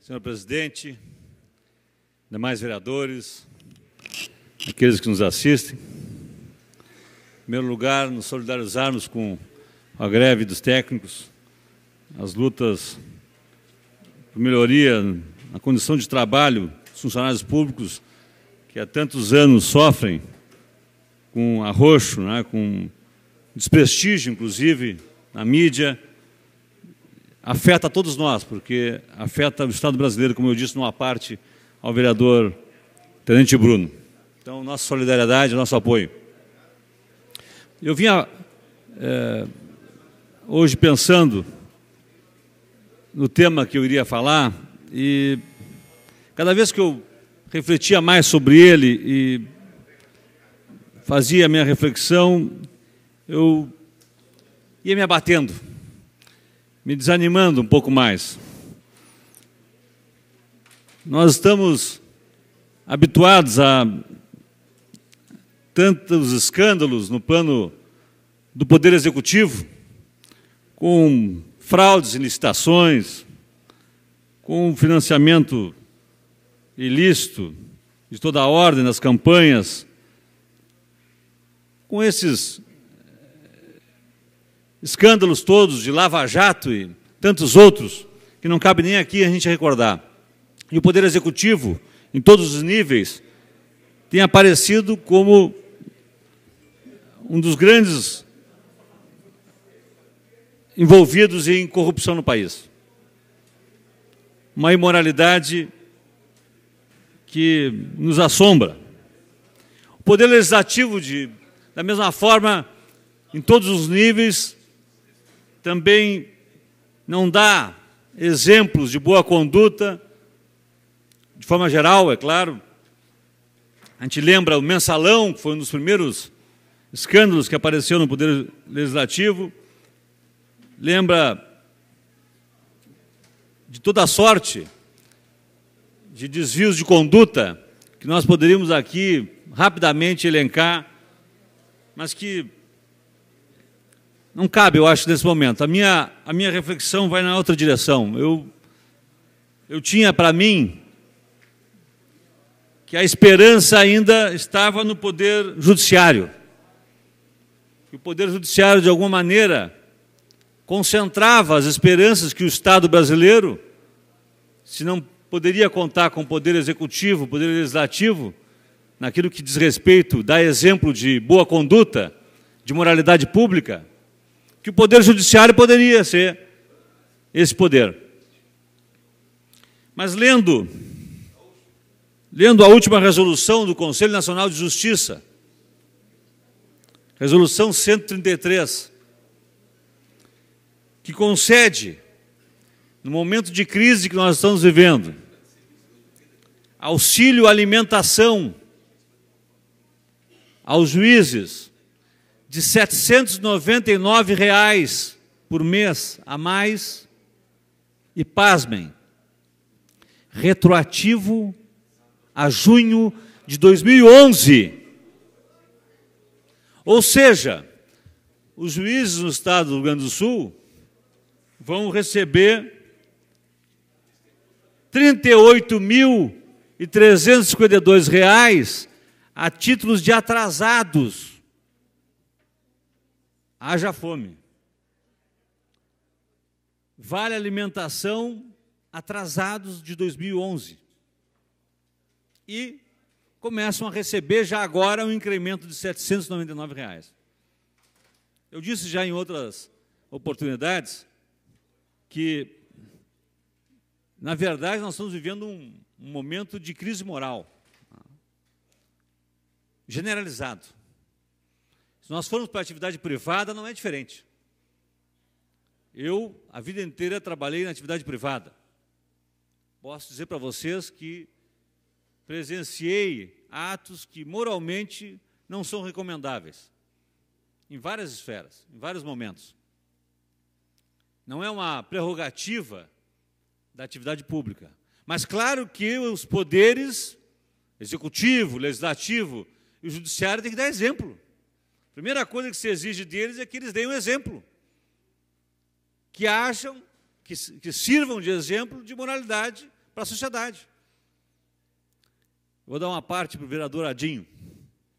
Senhor presidente, demais vereadores, aqueles que nos assistem. Em primeiro lugar, nos solidarizarmos com a greve dos técnicos, as lutas por melhoria na condição de trabalho dos funcionários públicos que há tantos anos sofrem com arroxo, né, com desprestígio, inclusive, na mídia. Afeta a todos nós, porque afeta o Estado brasileiro, como eu disse, numa parte ao vereador Tenente Bruno. Então, nossa solidariedade, nosso apoio. Eu vinha hoje pensando no tema que eu iria falar e cada vez que eu refletia mais sobre ele e fazia a minha reflexão, eu ia me abatendo, me desanimando um pouco mais. Nós estamos habituados a tantos escândalos no plano do Poder Executivo, com fraudes em licitações, com financiamento ilícito de toda a ordem nas campanhas, com esses escândalos todos de Lava Jato e tantos outros, que não cabe nem aqui a gente recordar. E o Poder Executivo, em todos os níveis, tem aparecido como um dos grandes envolvidos em corrupção no país. Uma imoralidade que nos assombra. O Poder Legislativo, da mesma forma, em todos os níveis, também não dá exemplos de boa conduta, de forma geral, é claro. A gente lembra o mensalão, que foi um dos primeiros escândalos que apareceu no Poder Legislativo, lembra de toda a sorte de desvios de conduta que nós poderíamos aqui rapidamente elencar, mas que não cabe, eu acho, nesse momento. A minha reflexão vai na outra direção. Eu tinha para mim que a esperança ainda estava no Poder Judiciário. Que o Poder Judiciário, de alguma maneira, concentrava as esperanças que o Estado brasileiro, se não poderia contar com o Poder Executivo, o Poder Legislativo, naquilo que diz respeito, dá exemplo de boa conduta, de moralidade pública, que o Poder Judiciário poderia ser esse poder. Mas lendo a última resolução do Conselho Nacional de Justiça, resolução 133, que concede, no momento de crise que nós estamos vivendo, auxílio alimentação aos juízes de R$ 799 por mês a mais e, pasmem, retroativo a junho de 2011. Ou seja, os juízes no estado do Rio Grande do Sul vão receber R$ 38.352 a títulos de atrasados. Haja fome. Vale alimentação atrasados de 2011. E começam a receber já agora um incremento de R$ 799. Eu disse já em outras oportunidades que, na verdade, nós estamos vivendo um momento de crise moral generalizado. Se nós formos para a atividade privada, não é diferente. Eu, a vida inteira, trabalhei na atividade privada. Posso dizer para vocês que presenciei atos que moralmente não são recomendáveis, em várias esferas, em vários momentos. Não é uma prerrogativa da atividade pública. Mas claro que os poderes executivo, legislativo e o judiciário têm que dar exemplo. A primeira coisa que se exige deles é que eles deem um exemplo. Que acham, que sirvam de exemplo de moralidade para a sociedade. Vou dar uma parte para o vereador Adinho,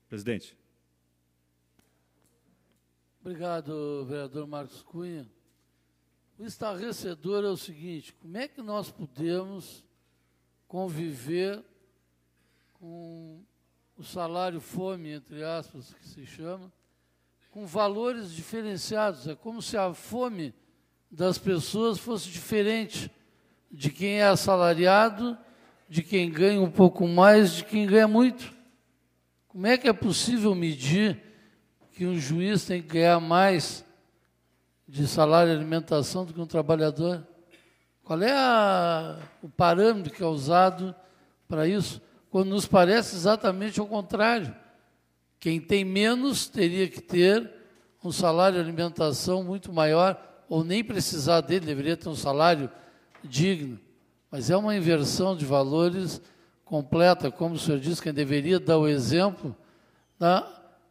presidente. Obrigado, vereador Marcos Cunha. O estarrecedor é o seguinte: como é que nós podemos conviver com o salário fome, entre aspas, que se chama, com valores diferenciados? É como se a fome das pessoas fosse diferente de quem é assalariado, de quem ganha um pouco mais, de quem ganha muito. Como é que é possível medir que um juiz tem que ganhar mais de salário e alimentação do que um trabalhador? Qual é o parâmetro que é usado para isso? Quando nos parece exatamente o contrário. Quem tem menos teria que ter um salário e alimentação muito maior, ou nem precisar dele, deveria ter um salário digno. Mas é uma inversão de valores completa, como o senhor disse, quem deveria dar o exemplo.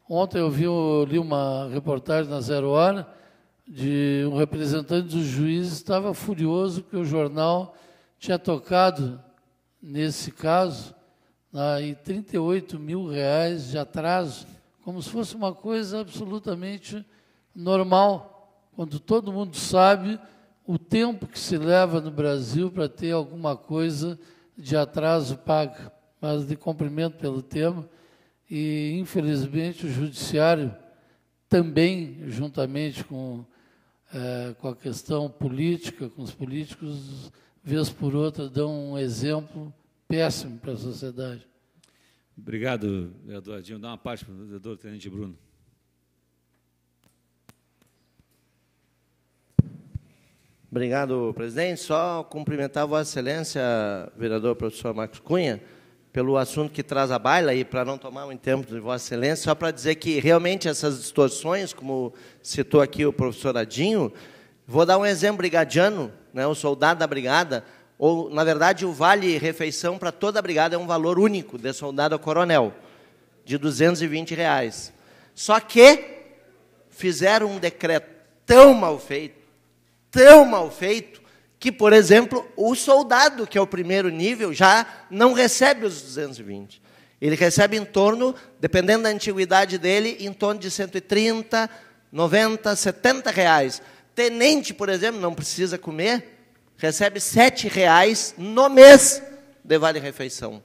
Ontem eu li uma reportagem na Zero Hora de um representante dos juízes, estava furioso porque o jornal tinha tocado nesse caso em R$38 mil de atraso, como se fosse uma coisa absolutamente normal, quando todo mundo sabe o tempo que se leva no Brasil para ter alguma coisa de atraso paga, mas de cumprimento pelo tema. E, infelizmente, o judiciário também, juntamente com a questão política, com os políticos, vez por outra, dão um exemplo péssimo para a sociedade. Obrigado, vereador Adinho. Dá uma parte para o vereador Tenente Bruno. Obrigado, presidente. Só cumprimentar a Vossa Excelência, vereador professor Marcos Cunha, pelo assunto que traz à baila, e para não tomar muito tempo de Vossa Excelência, só para dizer que realmente essas distorções, como citou aqui o professor Adinho, vou dar um exemplo brigadiano, né, o soldado da brigada, ou, na verdade, o vale-refeição para toda a brigada é um valor único, de soldado a coronel, de R$220. Só que fizeram um decreto tão mal feito, que, por exemplo, o soldado, que é o primeiro nível, já não recebe os 220. Ele recebe em torno, dependendo da antiguidade dele, em torno de 130, 90, 70 reais. Tenente, por exemplo, não precisa comer, recebe R$7 no mês de vale-refeição.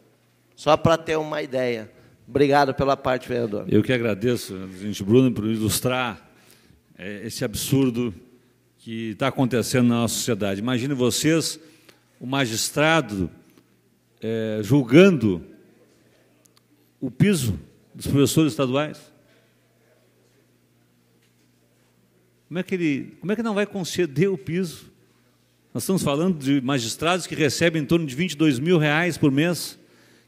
Só para ter uma ideia. Obrigado pela parte, vereador. Eu que agradeço, presidente Bruno, por ilustrar esse absurdo que está acontecendo na nossa sociedade. Imagine vocês, o magistrado julgando o piso dos professores estaduais. Como é que não vai conceder o piso? Nós estamos falando de magistrados que recebem em torno de R$22 mil por mês,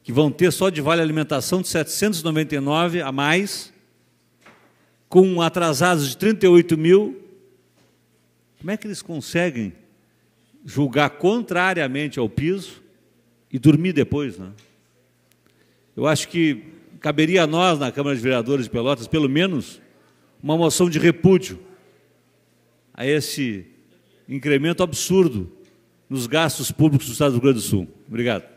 que vão ter só de vale alimentação de 799 a mais, com atrasados de 38 mil. Como é que eles conseguem julgar contrariamente ao piso e dormir depois, né? Eu acho que caberia a nós, na Câmara de Vereadores de Pelotas, pelo menos, uma moção de repúdio a esse incremento absurdo nos gastos públicos do Estado do Rio Grande do Sul. Obrigado.